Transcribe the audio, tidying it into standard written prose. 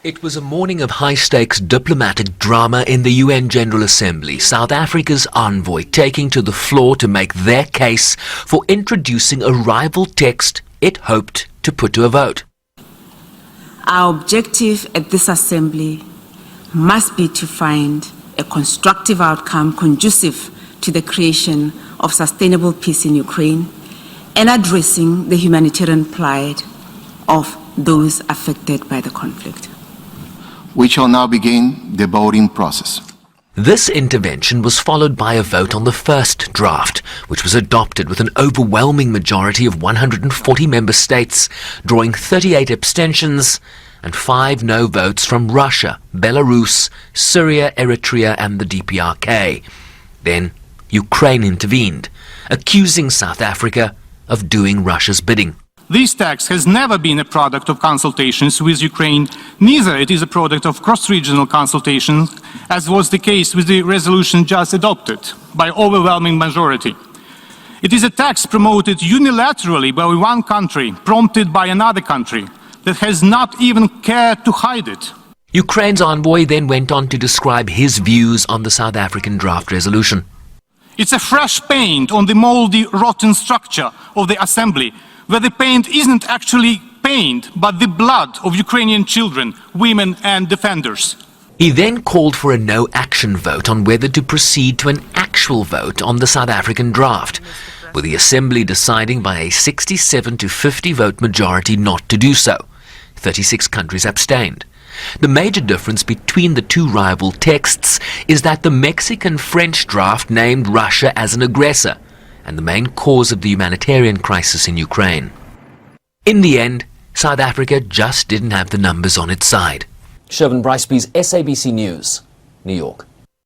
It was a morning of high-stakes diplomatic drama in the UN General Assembly, South Africa's envoy taking to the floor to make their case for introducing a rival text it hoped to put to a vote. Our objective at this assembly must be to find a constructive outcome conducive to the creation of sustainable peace in Ukraine and addressing the humanitarian plight of those affected by the conflict. We shall now begin the voting process. This intervention was followed by a vote on the first draft, which was adopted with an overwhelming majority of 140 member states, drawing 38 abstentions and 5 no votes from Russia, Belarus, Syria, Eritrea and the DPRK. Then Ukraine intervened, accusing South Africa of doing Russia's bidding. This text has never been a product of consultations with Ukraine, neither it is a product of cross-regional consultations, as was the case with the resolution just adopted by overwhelming majority. It is a text promoted unilaterally by one country, prompted by another country, that has not even cared to hide it. Ukraine's envoy then went on to describe his views on the South African draft resolution. It's a fresh paint on the moldy, rotten structure of the assembly, where the paint isn't actually paint, but the blood of Ukrainian children, women and defenders. He then called for a no-action vote on whether to proceed to an actual vote on the South African draft, with the Assembly deciding by a 67 to 50 vote majority not to do so. 36 countries abstained. The major difference between the two rival texts is that the Mexican-French draft named Russia as an aggressor, and the main cause of the humanitarian crisis in Ukraine. In the end, South Africa just didn't have the numbers on its side. Shervin Bryceby's SABC News, New York.